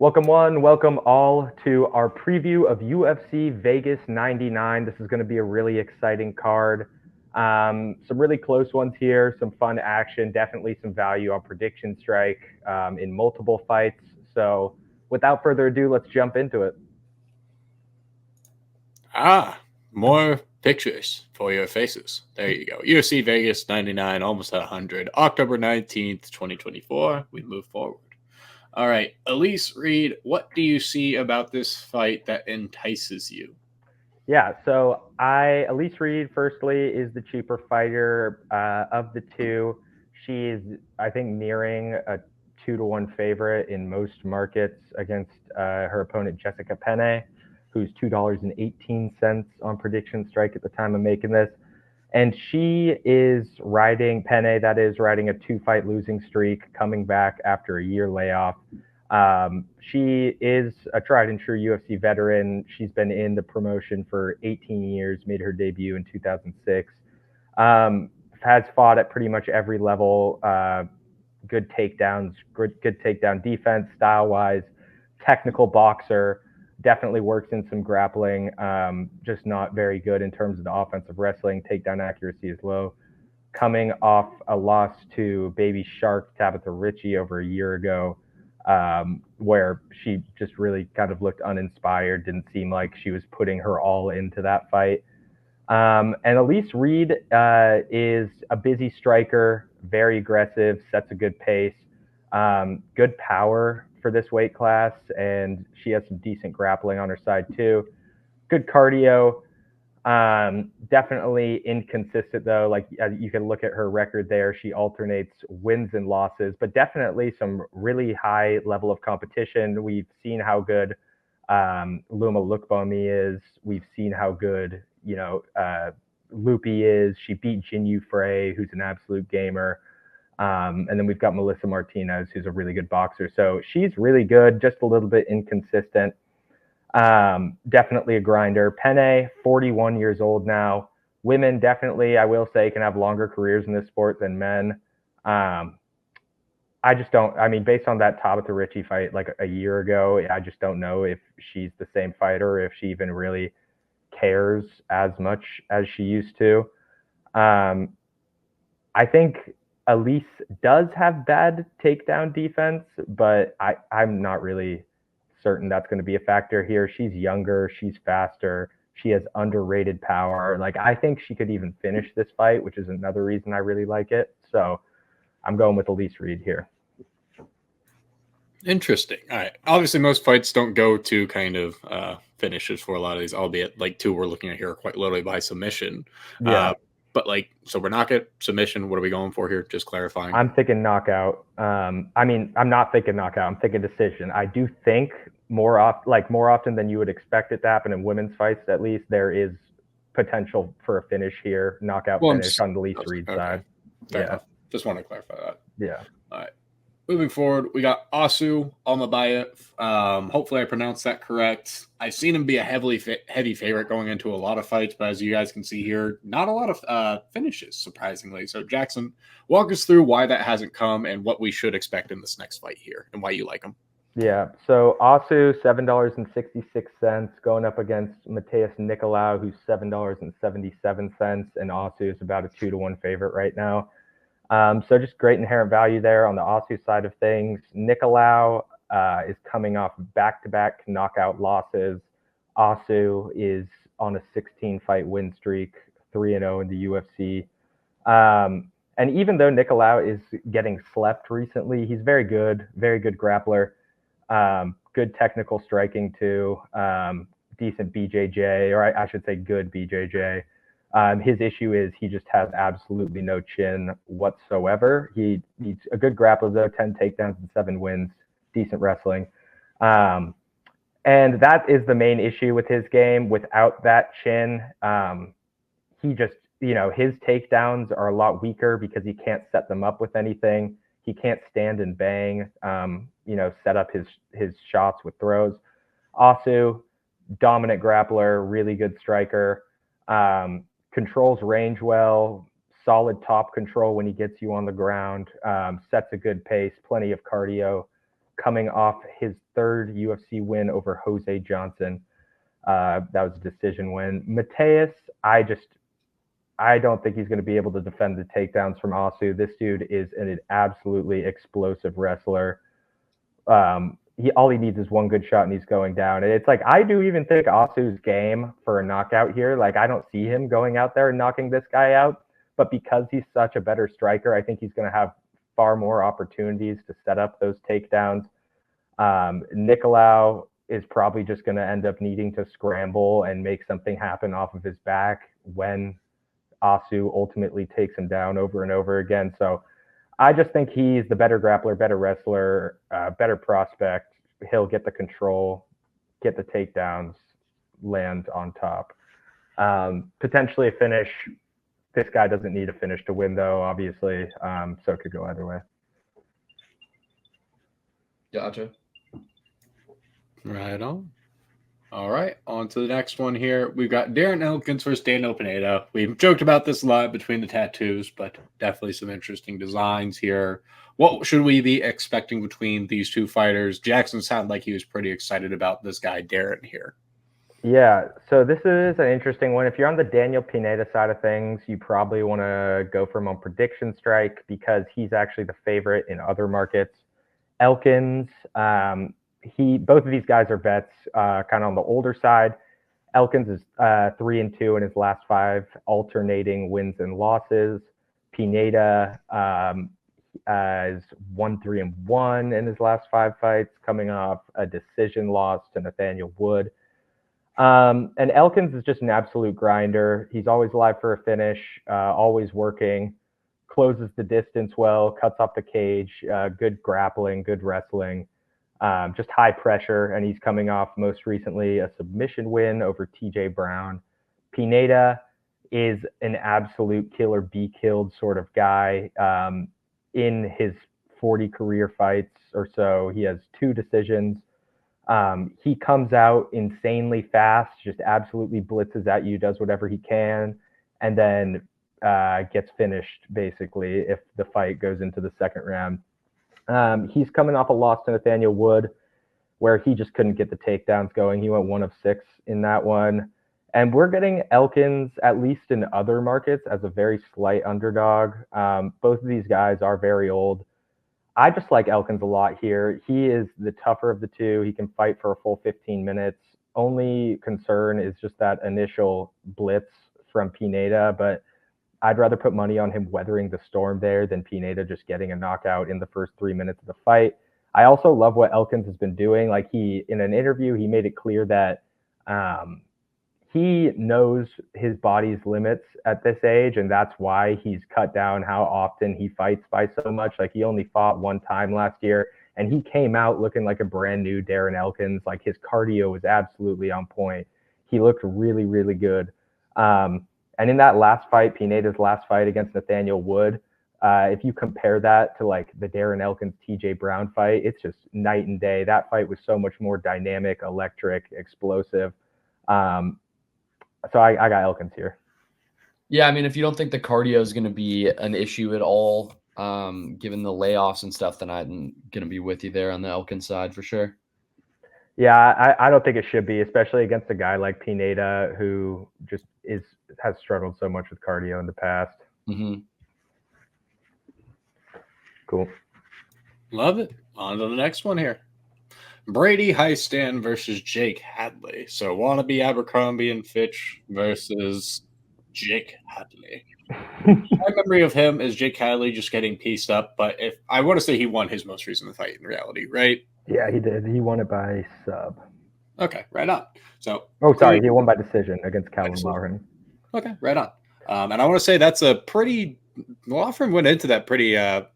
Welcome one, welcome all to our preview of UFC Vegas 99. This is going to be a really exciting card. Some really close ones here, some fun action, definitely some value on PredictionStrike in multiple fights. So without further ado, let's jump into it. More pictures for your faces. There you go. UFC Vegas 99, almost at 100. October 19th, 2024. We move forward. All right, Elise Reed, what do you see about this fight that entices you? Yeah, so Elise Reed, firstly, is the cheaper fighter of the two. She's, I think, nearing a 2-1 favorite in most markets against her opponent, Jessica Penne, who's $2.18 on PredictionStrike at the time of making this. And she is riding, Penne, that is, riding a 2-fight losing streak, coming back after a year layoff. She is a tried and true UFC veteran. She's been in the promotion for 18 years, made her debut in 2006. Has fought at pretty much every level. Good takedowns, good takedown defense, style-wise, technical boxer. Definitely works in some grappling. Just not very good in terms of the offensive wrestling. Takedown accuracy is low. Coming off a loss to Baby Shark Tabitha Ritchie over a year ago, where she just really kind of looked uninspired, didn't seem like she was putting her all into that fight. And Elise Reed is a busy striker, very aggressive, sets a good pace, good power for this weight class, and she has some decent grappling on her side too. Good cardio. Definitely inconsistent though. Like you can look at her record there. She alternates wins and losses, but definitely some really high level of competition. We've seen how good Luma Lookbomi is. We've seen how good, Loopy is. She beat Jinyu Frey, who's an absolute gamer. And then we've got Melissa Martinez, who's a really good boxer. So she's really good, just a little bit inconsistent. Definitely a grinder. Penne, 41 years old now. Women definitely, I will say, can have longer careers in this sport than men. I just don't. I mean, based on that Tabitha Ritchie fight like a year ago, I just don't know if she's the same fighter, or if she even really cares as much as she used to. I think Elise does have bad takedown defense, but I'm not really certain that's going to be a factor here. She's younger, she's faster, she has underrated power. Like, I think she could even finish this fight, which is another reason I really like it. So I'm going with Elise Reed here. Interesting. All right. Obviously, most fights don't go to kind of finishes for a lot of these, albeit like two we're looking at here are quite literally by submission. Yeah. But so we're not at submission. What are we going for here? Just clarifying. I'm thinking knockout. I'm not thinking knockout. I'm thinking decision. I do think more often than you would expect it to happen in women's fights, at least, there is potential for a finish here, knockout finish on the Elise Reed side. Fair enough. Just want to clarify that. Yeah. All right. Moving forward, we got Asu Almabayev. Hopefully I pronounced that correct. I've seen him be a heavy favorite going into a lot of fights, but as you guys can see here, not a lot of finishes, surprisingly. So Jackson, walk us through why that hasn't come and what we should expect in this next fight here and why you like him. Yeah, so Asu, $7.66, going up against Mateus Nicolau, who's $7.77, and Asu is about a 2-1 favorite right now. So just great inherent value there on the Asu side of things. Nicolau is coming off back-to-back knockout losses. Asu is on a 16-fight win streak, 3-0 in the UFC. And even though Nicolau is getting slept recently, he's very good grappler, good technical striking too, decent BJJ, or I should say good BJJ. His issue is he just has absolutely no chin whatsoever. He's a good grappler though, 10 takedowns and 7 wins, decent wrestling. And that is the main issue with his game. Without that chin, he just, his takedowns are a lot weaker because he can't set them up with anything. He can't stand and bang, set up his shots with throws. Asu, dominant grappler, really good striker. Controls range well, solid top control when he gets you on the ground, sets a good pace, plenty of cardio, coming off his third UFC win over Jose Johnson. That was a decision win. Mateus, I don't think he's going to be able to defend the takedowns from Asu. This dude is an absolutely explosive wrestler. All he needs is one good shot and he's going down. And it's like, I do even think Asu's game for a knockout here. Like, I don't see him going out there and knocking this guy out. But because he's such a better striker, I think he's going to have far more opportunities to set up those takedowns. Nicolau is probably just going to end up needing to scramble and make something happen off of his back when Asu ultimately takes him down over and over again. So I just think he's the better grappler, better wrestler, better prospect. He'll get the control, get the takedowns, land on top. Potentially a finish. This guy doesn't need a finish to win, though, obviously. So it could go either way. Gotcha. Right on. All right, on to the next one here. We've got Darren Elkins versus Daniel Pineda. We've joked about this a lot between the tattoos, but definitely some interesting designs here. What should we be expecting between these two fighters? Jackson sounded like he was pretty excited about this guy, Darren, here. Yeah, so this is an interesting one. If you're on the Daniel Pineda side of things, you probably want to go for him on PredictionStrike because he's actually the favorite in other markets. Elkins, both of these guys are vets, kind of on the older side. Elkins is 3-2 in his last 5, alternating wins and losses. Pineda is 1-3-1 in his last 5 fights, coming off a decision loss to Nathaniel Wood. And Elkins is just an absolute grinder. He's always alive for a finish, always working, closes the distance well, cuts off the cage, good grappling, good wrestling. Just high pressure, and he's coming off most recently a submission win over TJ Brown. Pineda is an absolute killer, be killed sort of guy. In his 40 career fights or so, he has 2 decisions. He comes out insanely fast, just absolutely blitzes at you, does whatever he can, and then gets finished basically if the fight goes into the second round. He's coming off a loss to Nathaniel Wood, where he just couldn't get the takedowns going. He went 1 of 6 in that one. And we're getting Elkins, at least in other markets, as a very slight underdog. Both of these guys are very old. I just like Elkins a lot here. He is the tougher of the two. He can fight for a full 15 minutes. Only concern is just that initial blitz from Pineda, but I'd rather put money on him weathering the storm there than Pineda just getting a knockout in the first 3 minutes of the fight. I also love what Elkins has been doing. Like, in an interview, he made it clear that he knows his body's limits at this age, and that's why he's cut down how often he fights by so much. Like, he only fought 1 time last year, and he came out looking like a brand new Darren Elkins. Like, his cardio was absolutely on point. He looked really, really good. And in that last fight, Pineda's last fight against Nathaniel Wood, if you compare that to like the Darren Elkins TJ Brown fight, it's just night and day. That fight was so much more dynamic, electric, explosive. So I got Elkins here. Yeah, I mean, if you don't think the cardio is going to be an issue at all, given the layoffs and stuff, then I'm going to be with you there on the Elkins side for sure. Yeah, I don't think it should be, especially against a guy like Pineda who just has struggled so much with cardio in the past. Mm-hmm. Cool. Love it. On to the next one here. Brady Hiestand versus Jake Hadley. So wannabe Abercrombie and Fitch versus Jake Hadley. My memory of him is Jake Hadley just getting pieced up, but if I want to say he won his most recent fight in reality, right? Yeah, he did. He won it by sub. Okay, right on. So, he won by decision against Calvin Lauren. Okay, right on. And I want to say that's a pretty. Lauren went into that pretty a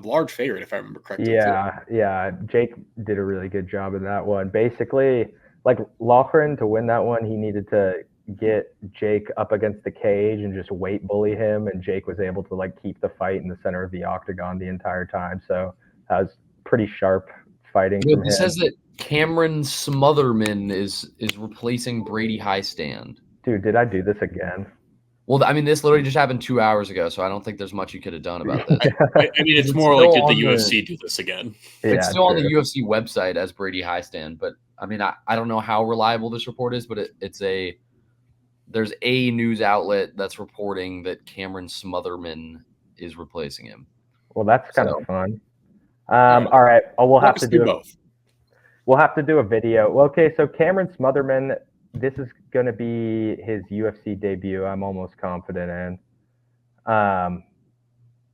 large favorite, if I remember correctly. Yeah. Jake did a really good job in that one. Basically, like Lauren to win that one, he needed to get Jake up against the cage and just weight bully him, and Jake was able to like keep the fight in the center of the octagon the entire time. So that was pretty sharp fighting from him. It says that Cameron Smotherman is replacing Brady Hiestand. Dude, did I do this again? Well, I mean, this literally just happened 2 hours ago, so I don't think there's much you could have done about this. I mean, it's It's more like, still did the on the- UFC do this again? Yeah, It's still on the true. UFC website as Brady Highstand, but I mean, I don't know how reliable this report is, but there's a news outlet that's reporting that Cameron Smotherman is replacing him. Well, that's kind So- of fun. right. All right. Oh, we'll Walk have us to through do both. We'll have to do a video. Well, okay, so Cameron Smotherman, this is going to be his UFC debut. I'm almost confident in.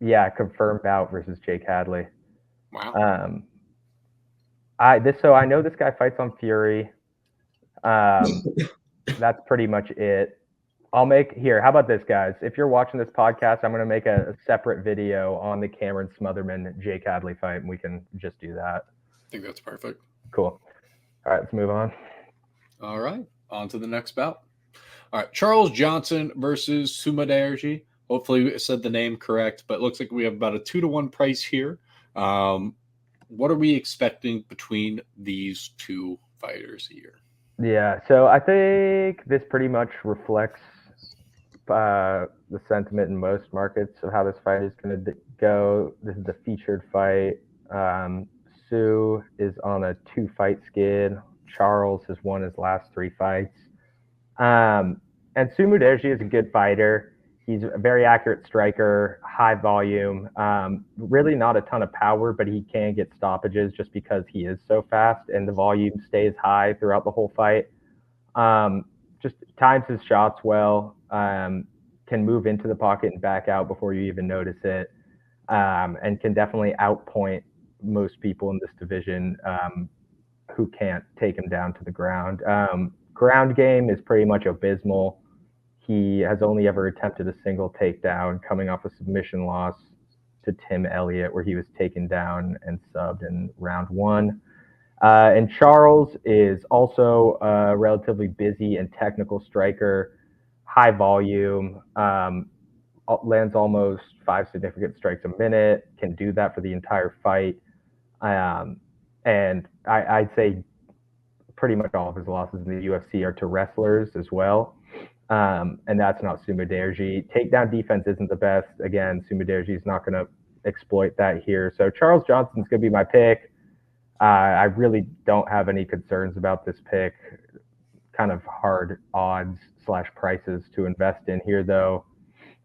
Yeah, confirmed bout versus Jake Hadley. Wow. So I know this guy fights on Fury. That's pretty much it. I'll make here. How about this, guys? If you're watching this podcast, I'm going to make a separate video on the Cameron Smotherman Jake Hadley fight, and we can just do that. I think that's perfect. Cool. All right, let's move on. All right, on to the next bout. All right, Charles Johnson versus Sumaderji. Hopefully, we said the name correct, but it looks like we have about a 2-to-1 price here. What are we expecting between these two fighters here? Yeah, so I think this pretty much reflects the sentiment in most markets of how this fight is going to go. This is the featured fight. Sue is on a 2-fight skid. Charles has won his last 3 fights. And Sue Mudaerji is a good fighter. He's a very accurate striker, high volume, really not a ton of power, but he can get stoppages just because he is so fast and the volume stays high throughout the whole fight. Just times his shots well, can move into the pocket and back out before you even notice it, and can definitely outpoint most people in this division who can't take him down to the ground. Ground game is pretty much abysmal. He has only ever attempted a single takedown, coming off a submission loss to Tim Elliott, where he was taken down and subbed in round 1. And Charles is also a relatively busy and technical striker, high volume, lands almost 5 significant strikes a minute, can do that for the entire fight. And I'd say pretty much all of his losses in the UFC are to wrestlers as well. And that's not Sumaderji. Takedown defense isn't the best. Again, Sumaderji is not going to exploit that here. So Charles Johnson's going to be my pick. I really don't have any concerns about this pick. Kind of hard odds / prices to invest in here, though.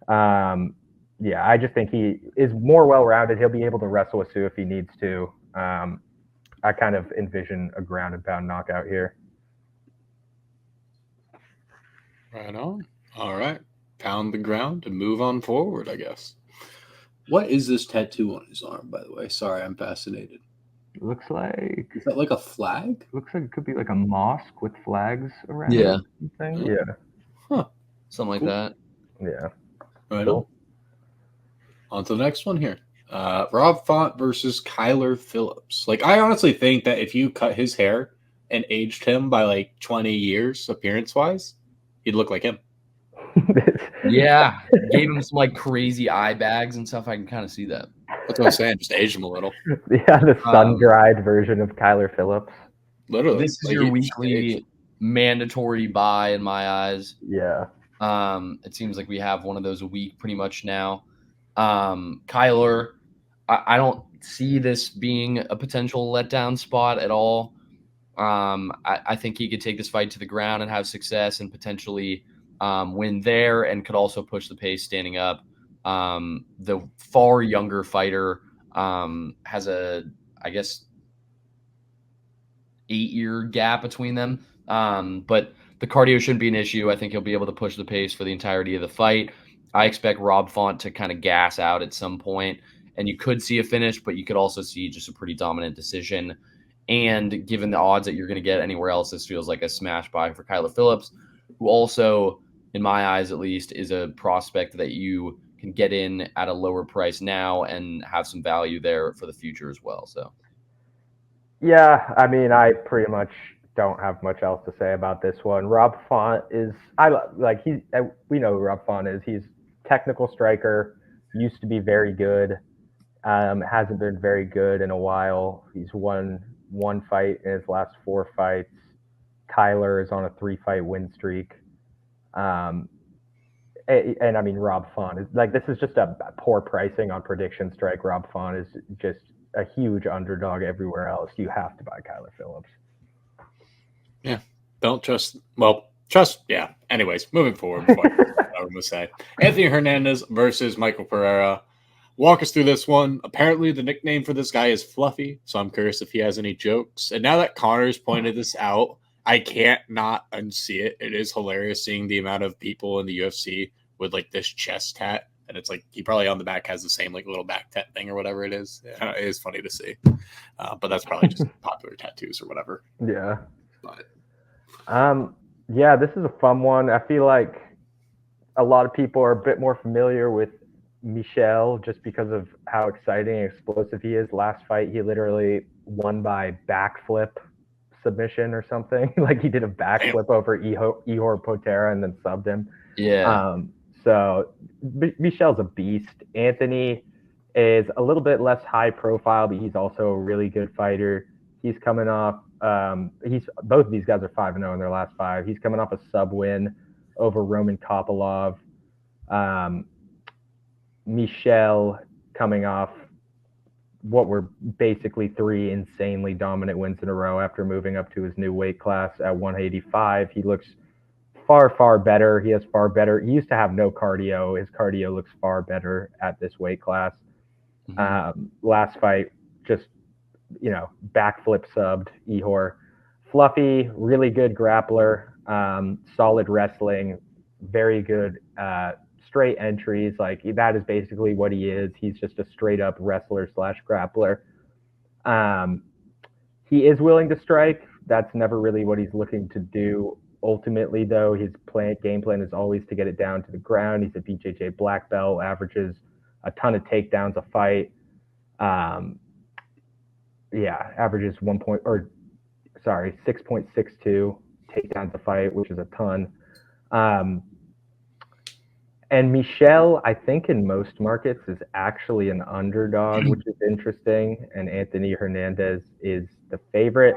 Yeah, I just think he is more well-rounded. He'll be able to wrestle with Sue if he needs to. I kind of envision a ground and pound knockout here. Right on. All right. Pound the ground and move on forward, I guess. What is this tattoo on his arm, by the way? Sorry, I'm fascinated. It looks like Is that like a flag? Looks like it could be like a mosque with flags around Yeah. it. Something. Yeah. Huh. Something like Cool. that. Yeah. Right Cool. on to the next one here. Rob Font versus Kyler Phillips. Like, I honestly think that if you cut his hair and aged him by like 20 years appearance-wise, he'd look like him. Yeah. Gave him some like crazy eye bags and stuff. I can kind of see that. That's what I'm saying. Just aged him a little. Yeah, the sun-dried version of Kyler Phillips. Literally. This is Like, your he weekly aged. mandatory buy in my eyes. Yeah. It seems like we have one of those a week pretty much now. Kyler, I don't see this being a potential letdown spot at all. I think he could take this fight to the ground and have success and potentially win there, and could also push the pace standing up. The far younger fighter has a, I guess, 8-year gap between them. But the cardio shouldn't be an issue. I think he'll be able to push the pace for the entirety of the fight. I expect Rob Font to kind of gas out at some point, and you could see a finish, but you could also see just a pretty dominant decision. And given the odds that you're going to get anywhere else, this feels like a smash buy for Kyler Phillips, who also, in my eyes at least, is a prospect that you can get in at a lower price now and have some value there for the future as well. So, Yeah, I mean, I pretty much don't have much else to say about this one. Rob Font is, we know who Rob Font is. He's technical striker, used to be very good, hasn't been very good in a while. He's won 1 fight in his last 4 fights. Kyler is on a 3-fight win streak. And I mean, Rob Font is like, this is just a poor pricing on PredictionStrike. Rob Font is just a huge underdog everywhere else. You have to buy Kyler Phillips. Yeah. Don't trust. Well, trust. Yeah. Anyways, moving forward. What I'm going to say. Anthony Hernandez versus Michael Pereira. Walk us through this one. Apparently, the nickname for this guy is Fluffy, so I'm curious if he has any jokes. And now that Connor's pointed this out, I can't not unsee it. It is hilarious seeing the amount of people in the UFC with like this chest tat, and it's like he probably on the back has the same like little back tat thing or whatever it is. It is funny to see, but that's probably just popular tattoos or whatever. Yeah. But yeah, this is a fun one. I feel like a lot of people are a bit more familiar with Michel just because of how exciting and explosive he is. Last fight, he literally won by backflip submission or something. Like he did a backflip over Ihor Potera and then subbed him. Yeah. So Michel's a beast. Anthony is a little bit less high profile, but he's also a really good fighter. He's coming off. Both of these guys are 5-0 in their last 5. He's coming off a sub win over Roman Kopylov. Michel coming off what were basically 3 insanely dominant wins in a row after moving up to his new weight class at 185. He looks far better. He used to have no cardio. His cardio looks far better at this weight class. Last fight, just, backflip subbed Ihor. Fluffy, really good grappler, solid wrestling, very good straight entries. Like that is basically what he is. He's just a straight up wrestler / grappler. He is willing to strike. That's never really what he's looking to do. Ultimately, though, his game plan is always to get it down to the ground. He's a BJJ black belt, averages a ton of takedowns a fight. Averages 6.62 takedowns a fight, which is a ton. And Michel, I think in most markets is actually an underdog, which is interesting. And Anthony Hernandez is the favorite.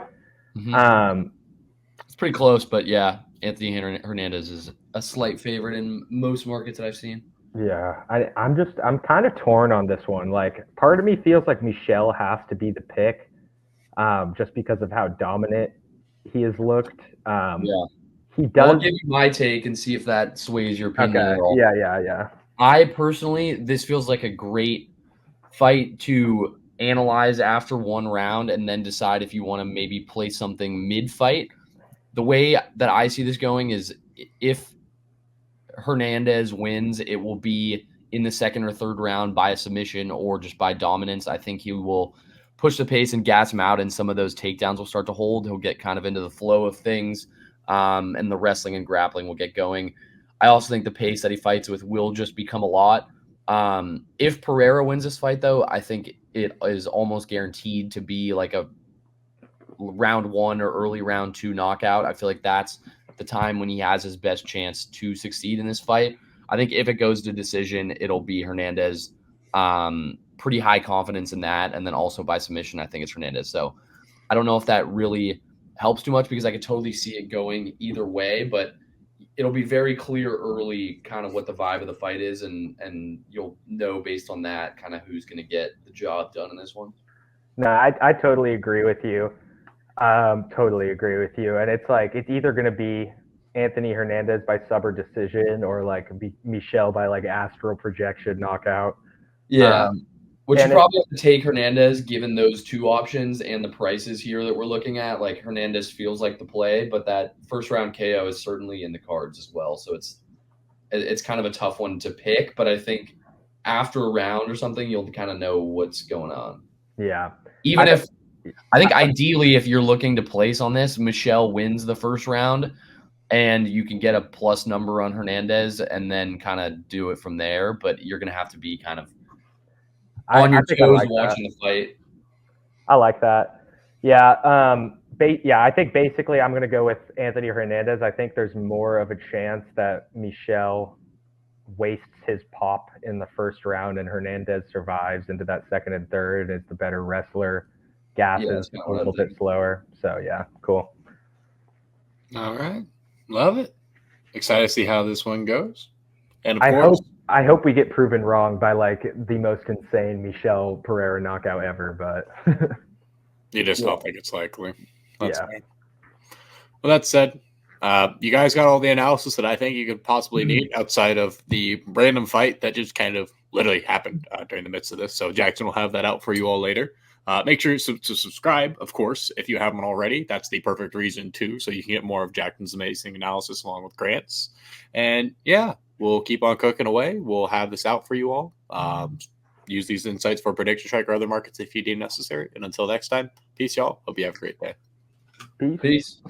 It's pretty close, but yeah, Anthony Hernandez is a slight favorite in most markets that I've seen. Yeah, I'm kind of torn on this one. Like, part of me feels like Michel has to be the pick, just because of how dominant he has looked. He does. I'll give you my take and see if that sways your opinion at all. Yeah. I personally, this feels like a great fight to analyze after one round and then decide if you want to maybe play something mid-fight. The way that I see this going is if Hernandez wins, it will be in the second or third round by a submission or just by dominance. I think he will push the pace and gas him out, and some of those takedowns will start to hold. He'll get kind of into the flow of things, and the wrestling and grappling will get going. I also think the pace that he fights with will just become a lot. If Pereira wins this fight, though, I think it is almost guaranteed to be like a round 1 or early round 2 knockout. I feel like that's the time when he has his best chance to succeed in this fight. I think if it goes to decision, it'll be Hernandez. Pretty high confidence in that. And then also by submission, I think it's Hernandez. So I don't know if that really helps too much because I could totally see it going either way, but it'll be very clear early kind of what the vibe of the fight is, and you'll know based on that kind of who's going to get the job done in this one. No, I totally agree with you. Totally agree with you. And it's like, it's either going to be Anthony Hernandez by sub or decision, or like Michel by like astral projection knockout. Yeah. Which you probably have to take Hernandez given those 2 options and the prices here that we're looking at. Like Hernandez feels like the play, but that first round KO is certainly in the cards as well. So it's kind of a tough one to pick, but I think after a round or something, you'll kind of know what's going on. Yeah. I think ideally, if you're looking to place on this, Michel wins the first round and you can get a plus number on Hernandez and then kind of do it from there. But you're going to have to be kind of on your toes watching the fight. I like that. Yeah. I think basically I'm going to go with Anthony Hernandez. I think there's more of a chance that Michel wastes his pop in the first round and Hernandez survives into that second and third, is the better wrestler, gasses a little bit slower. So yeah, cool. All right. Love it. Excited to see how this one goes. And of course, I hope we get proven wrong by like the most insane Michelle Pereira knockout ever, but you just yeah. don't think it's likely. That's Yeah. fair. Well, that said, you guys got all the analysis that I think you could possibly need outside of the random fight that just kind of literally happened during the midst of this. So Jackson will have that out for you all later. Make sure to subscribe, of course, if you haven't already. That's the perfect reason too, so you can get more of Jackson's amazing analysis along with Grant's. And yeah, we'll keep on cooking away. We'll have this out for you all. Use these insights for PredictionStrike or other markets if you deem necessary. And until next time, peace, y'all. Hope you have a great day. Peace. Peace.